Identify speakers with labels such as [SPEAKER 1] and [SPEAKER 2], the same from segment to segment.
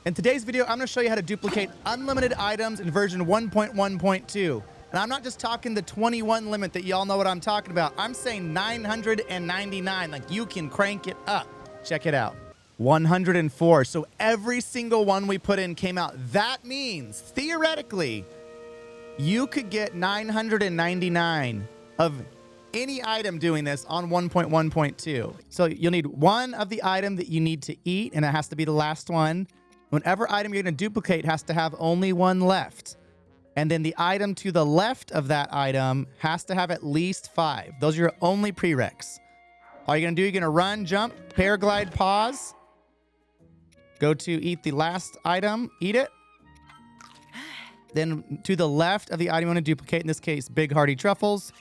[SPEAKER 1] In today's video, I'm going to show you how to duplicate unlimited items in version 1.1.2. And I'm not just talking the 21 limit that y'all know what I'm talking about. I'm saying 999, like you can crank it up. Check it out. 104. So every single one we put in came out. That means, theoretically, you could get 999 of any item doing this on 1.1.2. So you'll need one of the item that you need to eat, and it has to be the last one. Whenever item you're going to duplicate has to have only one left. And then the item to the left of that item has to have at least 5. Those are your only prereqs. All you're going to do, you're going to run, jump, paraglide, pause. Go to eat the last item, eat it. Then to the left of the item you want to duplicate, in this case, big hearty truffles.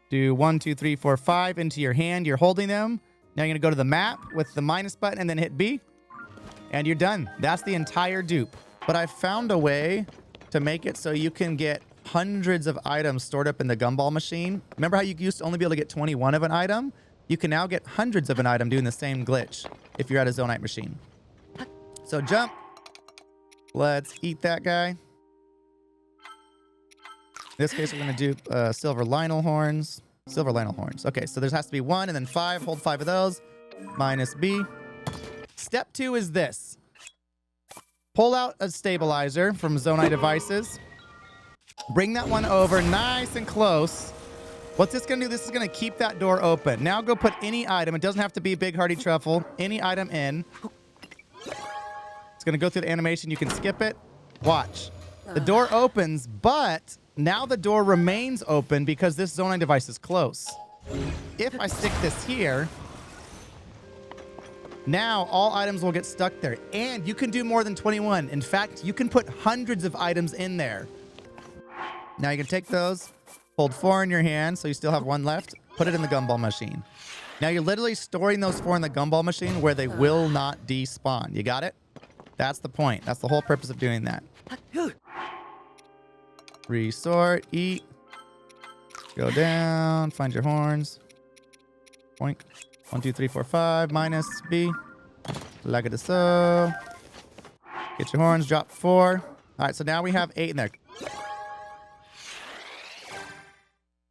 [SPEAKER 1] Do 1, 2, 3, 4, 5 into your hand. You're holding them. Now you're going to go to the map with the minus button and then hit B. And you're done. That's the entire dupe. But I found a way to make it so you can get hundreds of items stored up in the Gumball machine. Remember how you used to only be able to get 21 of an item? You can now get hundreds of an item doing the same glitch if you're at a Zonite machine. So jump. Let's eat that guy. In this case, we're going to do silver Lionel horns. Silver Lionel horns. Okay, so there has to be 1 and then 5. Hold 5 of those. Minus B. Step 2 is this. Pull out a stabilizer from Zonite devices. Bring that one over nice and close. What's this going to do? This is going to keep that door open. Now go put any item. It doesn't have to be a big hearty truffle. Any item in. It's going to go through the animation. You can skip it. Watch. The door opens, but now the door remains open because this Zonite device is close. If I stick this here, now all items will get stuck there. And you can do more than 21. In fact, you can put hundreds of items in there. Now you can take those, hold 4 in your hand, so you still have 1 left. Put it in the Gumball machine. Now you're literally storing those 4 in the Gumball machine where they will not despawn. You got it? That's the point. That's the whole purpose of doing that. Resort, eat, go down, find your horns. Boink. 1, 2, 3, 4, 5, minus B. Like it so. Get your horns, drop 4. All right, so now we have 8 in there.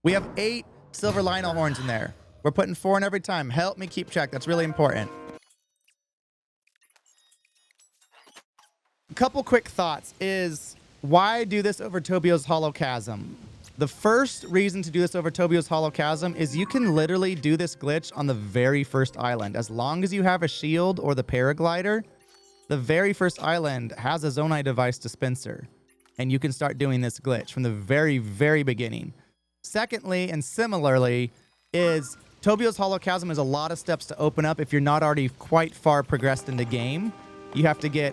[SPEAKER 1] We have 8 silver Lionel horns in there. We're putting 4 in every time. Help me keep track. That's really important. A couple quick thoughts is why do this over Tobio's Hollow Chasm? The first reason to do this over Tobio's Hollow Chasm is you can literally do this glitch on the very first island. As long as you have a shield or the paraglider, the very first island has a Zonite device dispenser. And you can start doing this glitch from the very, very beginning. Secondly, and similarly, is Tobio's Hollow Chasm is a lot of steps to open up if you're not already quite far progressed in the game. You have to get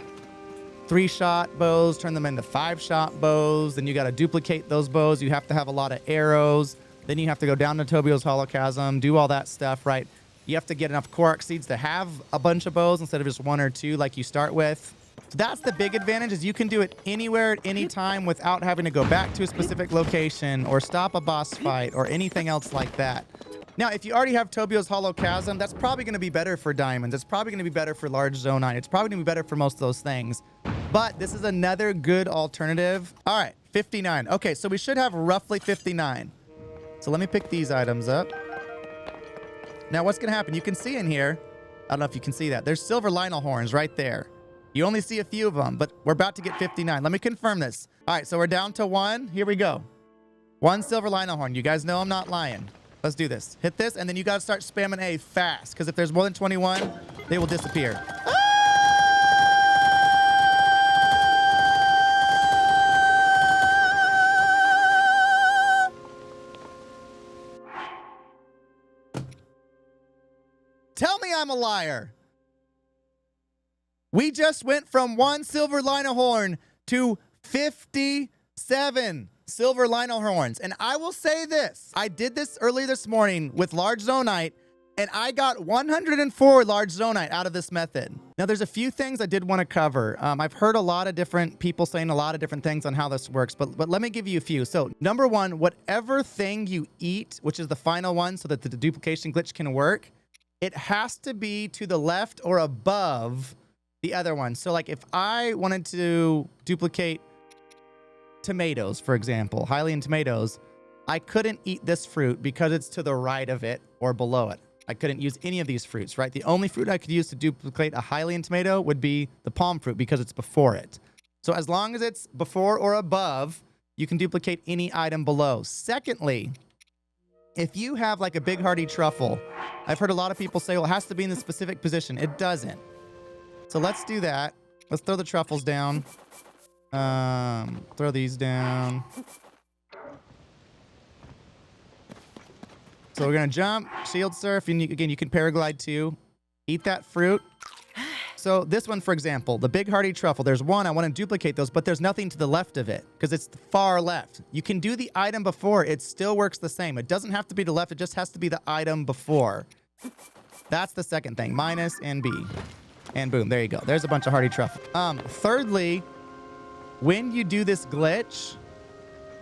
[SPEAKER 1] 3-shot bows, turn them into 5-shot bows. Then you got to duplicate those bows. You have to have a lot of arrows. Then you have to go down to Tobio's Hollow Chasm, do all that stuff, right? You have to get enough Korok seeds to have a bunch of bows instead of just 1 or 2 like you start with. So that's the big advantage is you can do it anywhere at any time without having to go back to a specific location or stop a boss fight or anything else like that. Now, if you already have Tobio's Hollow Chasm, that's probably going to be better for diamonds. It's probably going to be better for large Zonite. It's probably going to be better for most of those things. But this is another good alternative. All right, 59. Okay, so we should have roughly 59. So let me pick these items up. Now, what's going to happen? You can see in here, I don't know if you can see that. There's silver Lionel horns right there. You only see a few of them, but we're about to get 59. Let me confirm this. All right, so we're down to 1. Here we go. 1 silver Lionel horn. You guys know I'm not lying. Let's do this. Hit this, and then you got to start spamming A fast, because if there's more than 21, they will disappear. Ah! Tell me I'm a liar. We just went from 1 silver Lionel horn to 57 silver Lionel horns. And I will say this. I did this earlier this morning with large Zonite, and I got 104 large Zonite out of this method. Now, there's a few things I did want to cover. I've heard a lot of different people saying a lot of different things on how this works, but let me give you a few. So, number 1, whatever thing you eat, which is the final one so that the duplication glitch can work, it has to be to the left or above the other one. So like if I wanted to duplicate tomatoes, for example, Hylian tomatoes, I couldn't eat this fruit because it's to the right of it or below it. I couldn't use any of these fruits, right? The only fruit I could use to duplicate a Hylian tomato would be the palm fruit because it's before it. So as long as it's before or above, you can duplicate any item below. Secondly, if you have like a big hearty truffle, I've heard a lot of people say, well, it has to be in the specific position. It doesn't. So let's do that. Let's throw the truffles down. Throw these down. So we're going to jump, shield surf, and again, you can paraglide too. Eat that fruit. So this one, for example, the big hearty truffle, there's one, I want to duplicate those, but there's nothing to the left of it because it's the far left. You can do the item before, it still works the same. It doesn't have to be the left, it just has to be the item before. That's the second thing, minus and B. And boom, there you go. There's a bunch of hearty truffle. Thirdly, when you do this glitch,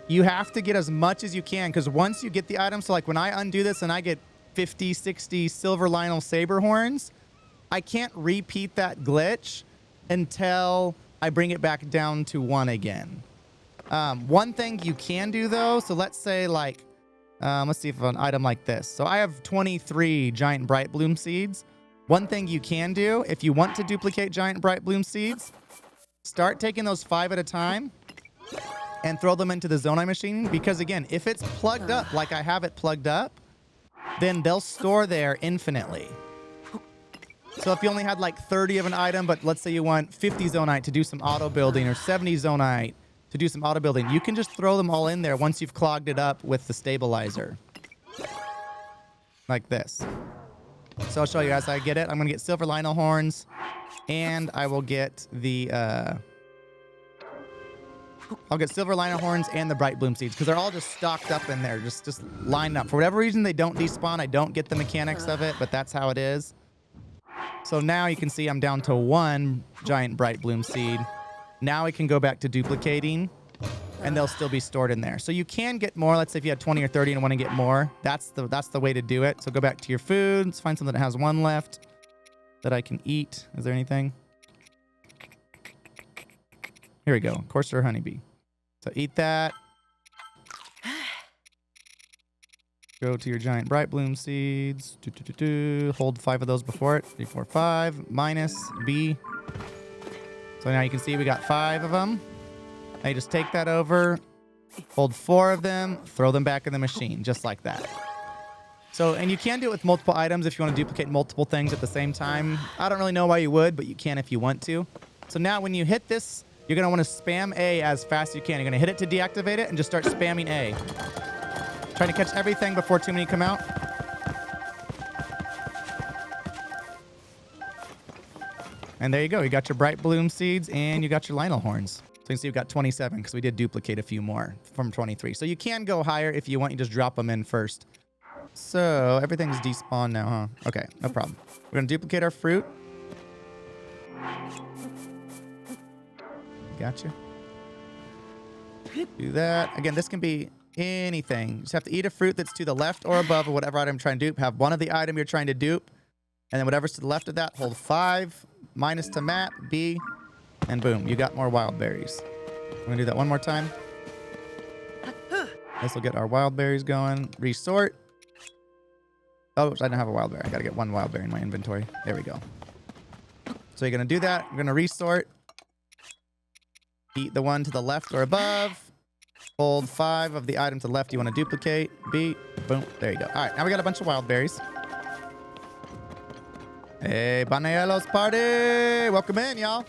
[SPEAKER 1] you have to get as much as you can because once you get the item, so like when I undo this and I get 50, 60 silver Lionel saber horns, I can't repeat that glitch until I bring it back down to 1 again. One thing you can do though, so let's say like, let's see if an item like this. So I have 23 giant bright bloom seeds. One thing you can do if you want to duplicate giant bright bloom seeds, start taking those 5 at a time and throw them into the Zonite machine because again, if it's plugged up like I have it plugged up, then they'll store there infinitely. So if you only had like 30 of an item, but let's say you want 50 Zonite to do some auto building or 70 Zonite to do some auto building, you can just throw them all in there once you've clogged it up with the stabilizer. Like this. So I'll show you guys how I get it. I'm going to get silver Lionel horns and I will get the... I'll get silver Lionel horns and the bright bloom seeds because they're all just stocked up in there, just lined up. For whatever reason, they don't despawn. I don't get the mechanics of it, but that's how it is. So now you can see I'm down to 1 giant bright bloom seed. Now we can go back to duplicating and they'll still be stored in there. So you can get more. Let's say if you had 20 or 30 and want to get more, that's the way to do it. So go back to your food. Let's find something that has 1 left that I can eat. Is there anything? Here we go. Courser honeybee. So eat that. Go to your giant bright bloom seeds. Hold 5 of those before it. 3, 4, 5. Minus B. So now you can see we got 5 of them. Now you just take that over. Hold 4 of them. Throw them back in the machine. Just like that. So, and you can do it with multiple items if you want to duplicate multiple things at the same time. I don't really know why you would, but you can if you want to. So now when you hit this, you're going to want to spam A as fast as you can. You're going to hit it to deactivate it and just start spamming A. Trying to catch everything before too many come out. And there you go. You got your bright bloom seeds and you got your Lionel horns. So you can see we've got 27 because we did duplicate a few more from 23. So you can go higher if you want. You just drop them in first. So everything's despawned now, huh? Okay, no problem. We're going to duplicate our fruit. Gotcha. Do that. Again, this can be anything. You just have to eat a fruit that's to the left or above of whatever item you're trying to dupe. Have one of the item you're trying to dupe. And then whatever's to the left of that, hold 5. Minus to map, B. And boom, you got more wild berries. We're going to do that one more time. This will get our wild berries going. Resort. Oh, I don't have a wild berry. I got to get 1 wild berry in my inventory. There we go. So you're going to do that. You're going to resort. Eat the one to the left or above. Hold 5 of the item to the left you want to duplicate. B. Boom. There you go. All right. Now we got a bunch of wild berries. Hey, Banelos party. Welcome in, y'all.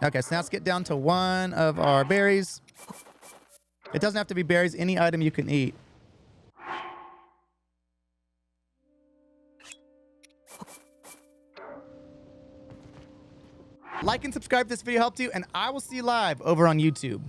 [SPEAKER 1] Okay, so now let's get down to 1 of our berries. It doesn't have to be berries. Any item you can eat. Like and subscribe if this video helped you, and I will see you live over on YouTube.